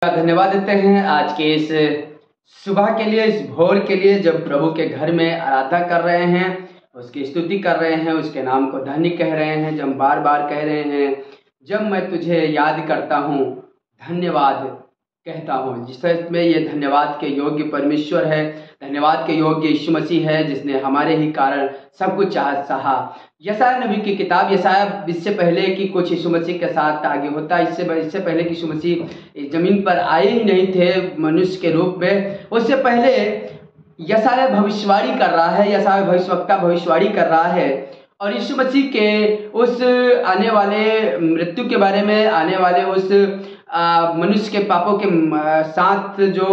धन्यवाद देते हैं आज के इस सुबह के लिए, इस भोर के लिए, जब प्रभु के घर में आराधना कर रहे हैं, उसकी स्तुति कर रहे हैं, उसके नाम को धन्य कह रहे हैं, जब बार बार कह रहे हैं, जब मैं तुझे याद करता हूँ धन्यवाद कहता हूँ। जिसमें ये धन्यवाद के योग्य परमेश्वर है, धन्यवाद के योग्य यीशु मसीह है, जिसने हमारे ही कारण सब कुछ सहा। यशायाह नबी की किताब, यशायाह इससे पहले कि कुछ यीशु मसीह के साथ आगे होता, इससे पहले कि यीशु मसीह इस जमीन पर आए ही नहीं थे मनुष्य के रूप में, उससे पहले यशायाह भविष्यवाणी कर रहा है, यशायाह भविष्यवक्ता भविष्यवाणी कर रहा है और यीशु मसीह के उस आने वाले मृत्यु के बारे में, आने वाले उस मनुष्य के पापों के साथ जो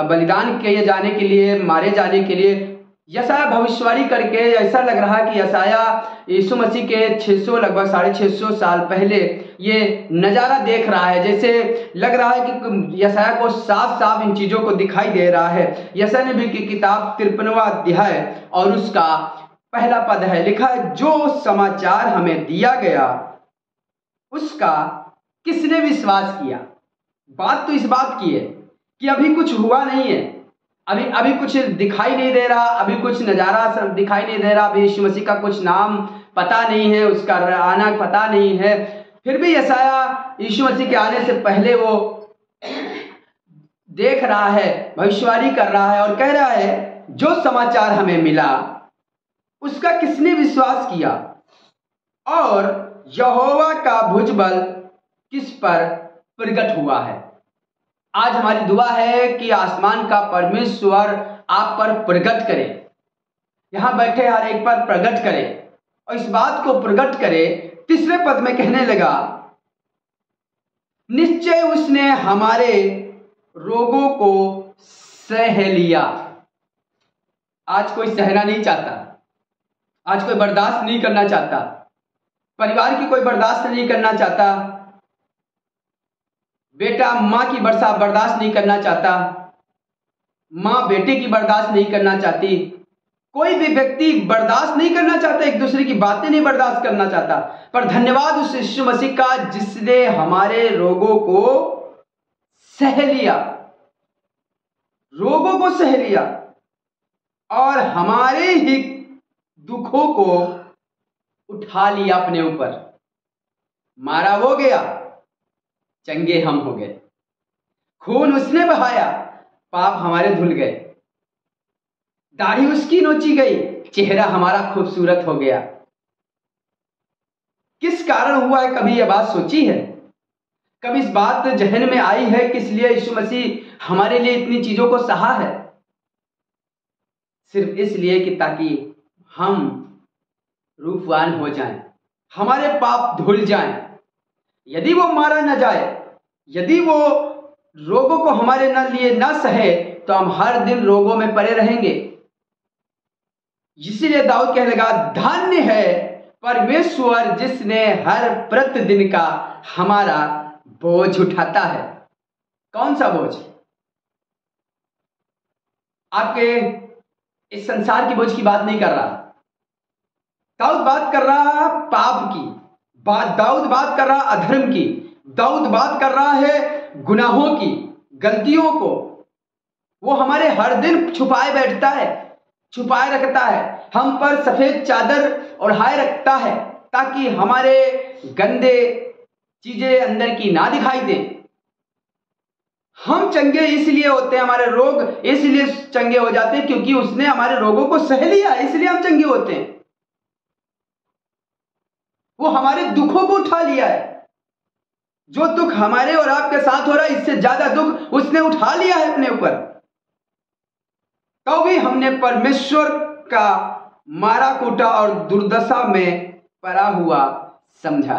बलिदान किए जाने के लिए, मारे जाने के लिए यशायाह भविष्यवाणी करके ऐसा लग रहा कि यशायाह यीशु मसीह के 600 लगभग 650 साल पहले ये नज़ारा देख रहा है। जैसे लग रहा है कि यशायाह को साफ साफ इन चीज़ों को दिखाई दे रहा है। यशायाह नबी की किताब 53वां अध्याय और उसका पहला पद है, लिखा है, जो समाचार हमें दिया गया उसका किसने विश्वास किया। बात तो इस बात की है कि अभी कुछ हुआ नहीं है, अभी कुछ दिखाई नहीं दे रहा, अभी कुछ नज़ारा दिखाई नहीं दे रहा, अभी यीशु मसीह का कुछ नाम पता नहीं है, उसका आना पता नहीं है। फिर भी यशायाह यीशु मसीह के आने से पहले वो देख रहा है, भविष्यवाणी कर रहा है और कह रहा है, जो समाचार हमें मिला उसका किसने विश्वास किया और यहोवा का भुजबल किस पर प्रकट हुआ है। आज हमारी दुआ है कि आसमान का परमेश्वर आप पर प्रकट करे, यहां बैठे हर एक पर प्रकट करे और इस बात को प्रकट करे। तीसरे पद में कहने लगा, निश्चय उसने हमारे रोगों को सह लिया। आज कोई सहना नहीं चाहता, आज कोई बर्दाश्त नहीं करना चाहता, परिवार की कोई बर्दाश्त नहीं करना चाहता, बेटा माँ की बर्दाश्त नहीं करना चाहता, माँ बेटे की बर्दाश्त नहीं करना चाहती, कोई भी व्यक्ति बर्दाश्त नहीं करना चाहता, एक दूसरे की बातें नहीं बर्दाश्त करना चाहता। पर धन्यवाद उस यीशु मसीह का जिसने हमारे रोगों को सह लिया, रोगों को सह लिया और हमारे ही दुखों को उठा लिया अपने ऊपर। मारा वो गया, चंगे हम हो गए, खून उसने बहाया, पाप हमारे धुल गए, दाढ़ी उसकी नोची गई, चेहरा हमारा खूबसूरत हो गया। किस कारण हुआ है, कभी यह बात सोची है? कभी इस बात जहन में आई है किस लिए यीशु मसीह हमारे लिए इतनी चीजों को सहा है? सिर्फ इसलिए कि ताकि हम रूपवान हो जाएं, हमारे पाप धुल जाएं। यदि वो मारा न जाए, यदि वो रोगों को हमारे न लिए न सहे, तो हम हर दिन रोगों में पड़े रहेंगे। इसीलिए दाऊद कहने लगा, धन्य है परमेश्वर जिसने हर प्रतिदिन का हमारा बोझ उठाता है। कौन सा बोझ? आपके इस संसार की बोझ की बात नहीं कर रहा दाऊद, बात कर रहा पाप की बात, दाऊद बात कर रहा अधर्म की, दाऊद बात कर रहा है गुनाहों की, गलतियों को वो हमारे हर दिन छुपाए बैठता है, छुपाए रखता है, हम पर सफेद चादर ओढ़ाए रखता है ताकि हमारे गंदे चीजें अंदर की ना दिखाई दे। हम चंगे इसलिए होते हैं, हमारे रोग इसलिए चंगे हो जाते हैं क्योंकि उसने हमारे रोगों को सह लिया, इसलिए हम चंगे होते हैं। वो हमारे दुखों को उठा लिया है। जो दुख हमारे और आपके साथ हो रहा है, इससे ज्यादा दुख उसने उठा लिया है अपने ऊपर। तो भी हमने परमेश्वर का मारा कूटा और दुर्दशा में पड़ा हुआ समझा।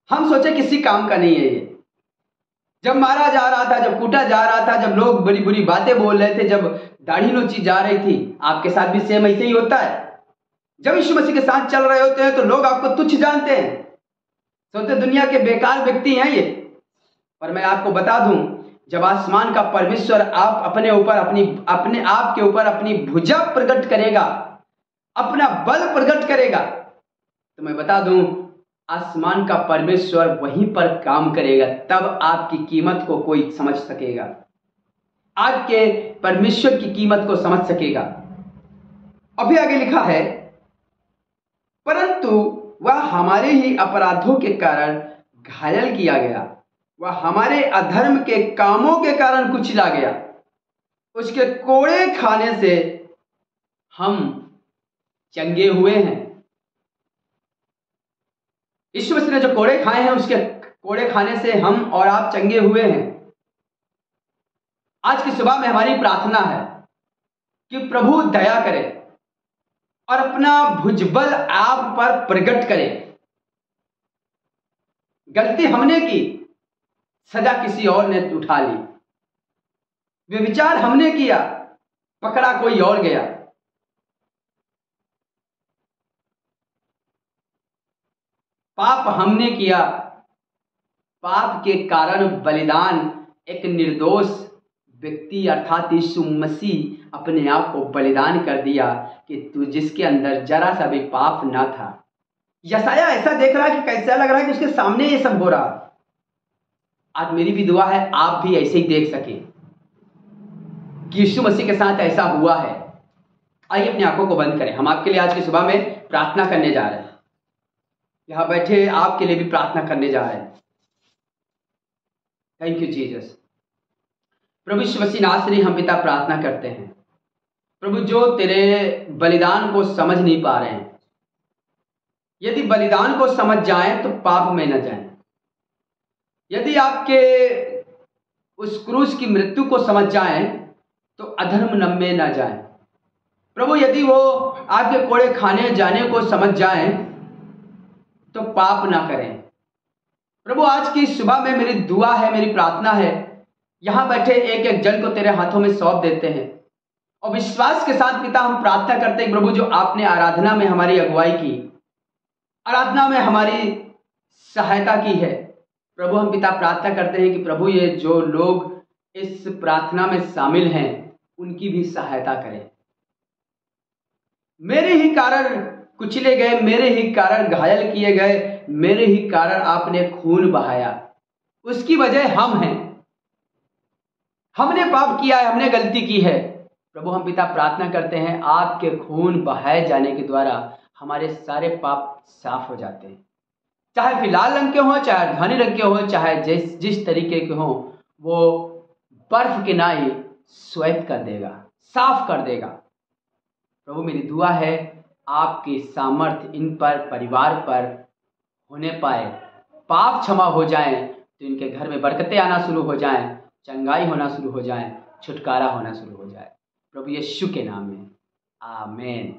हम सोचे किसी काम का नहीं है ये। जब मारा जा रहा था, जब कूटा जा रहा था, जब लोग बड़ी बुरी बातें बोल रहे थे, जब दाढ़ी नोची जा रही थी, आपके साथ भी सेम ऐसे ही होता है। जब यीशु मसीह के साथ चल रहे होते हैं तो लोग आपको तुच्छ जानते हैं, सोचते दुनिया के बेकार व्यक्ति हैं ये। पर मैं आपको बता दूं, जब आसमान का परमेश्वर आप अपने ऊपर अपने आप के ऊपर अपनी भुजा प्रकट करेगा, अपना बल प्रकट करेगा, तो मैं बता दूं आसमान का परमेश्वर वहीं पर काम करेगा, तब आपकी कीमत को कोई समझ सकेगा, आपके परमेश्वर की कीमत को समझ सकेगा। अभी आगे लिखा है, परंतु वह हमारे ही अपराधों के कारण घायल किया गया, वह हमारे अधर्म के कामों के कारण कुचला गया, उसके कोड़े खाने से हम चंगे हुए हैं। यीशु मसीह ने जो कोड़े खाए हैं, उसके कोड़े खाने से हम और आप चंगे हुए हैं। आज की सुबह में हमारी प्रार्थना है कि प्रभु दया करे और अपना भुजबल आप पर प्रकट करे। गलती हमने की, सजा किसी और ने उठा ली। व्यभिचार हमने किया, पकड़ा कोई और गया। पाप हमने किया, पाप के कारण बलिदान एक निर्दोष व्यक्ति अर्थात यीशु मसीह अपने आप को बलिदान कर दिया कि तू जिसके अंदर जरा सा भी पाप ना था। यशायाह ऐसा देख रहा है कि कैसा लग रहा है कि उसके सामने ये सब हो रहा। आज मेरी भी दुआ है आप भी ऐसे ही देख सके कि यीशु मसीह के साथ ऐसा हुआ है। आइए अपनी आंखों को बंद करें। हम आपके लिए आज की सुबह में प्रार्थना करने जा रहे हैं। यहां बैठे आपके लिए भी प्रार्थना करने जा रहे हैं। Thank you Jesus. प्रभु यीशु मसीह नासरी हम पिता प्रार्थना करते हैं, प्रभु जो तेरे बलिदान को समझ नहीं पा रहे हैं, यदि बलिदान को समझ जाएं तो पाप में न जाएं, यदि आपके उस क्रूस की मृत्यु को समझ जाएं तो अधर्म में न जाएं, प्रभु यदि वो आपके कोड़े खाने जाने को समझ जाएं तो पाप ना करें। प्रभु आज की सुबह में मेरी दुआ है, मेरी प्रार्थना है, यहां बैठे एक एक जन को तेरे हाथों में सौंप देते हैं और विश्वास के साथ पिता हम प्रार्थना करते हैं प्रभु, जो आपने आराधना में हमारी अगुवाई की, आराधना में हमारी सहायता की है, प्रभु हम पिता प्रार्थना करते हैं कि प्रभु ये जो लोग इस प्रार्थना में शामिल हैं उनकी भी सहायता करें। मेरे ही कारण कुचले गए, मेरे ही कारण घायल किए गए, मेरे ही कारण आपने खून बहाया, उसकी वजह हम हैं। हमने पाप किया है, हमने गलती की है। प्रभु हम पिता प्रार्थना करते हैं आपके खून बहाए जाने के द्वारा हमारे सारे पाप साफ हो जाते हैं, चाहे फिलहाल रंग के हों, चाहे घनी रंग के हों, चाहे जिस तरीके के हों, वो बर्फ के नाई श्वेत कर देगा, साफ कर देगा। प्रभु मेरी दुआ है आपकी सामर्थ इन पर, परिवार पर होने पाए, पाप क्षमा हो जाएं तो इनके घर में बरकतें आना शुरू हो जाएं, चंगाई होना शुरू हो जाए, छुटकारा होना शुरू हो जाए। प्रभु यीशु के नाम में आमीन।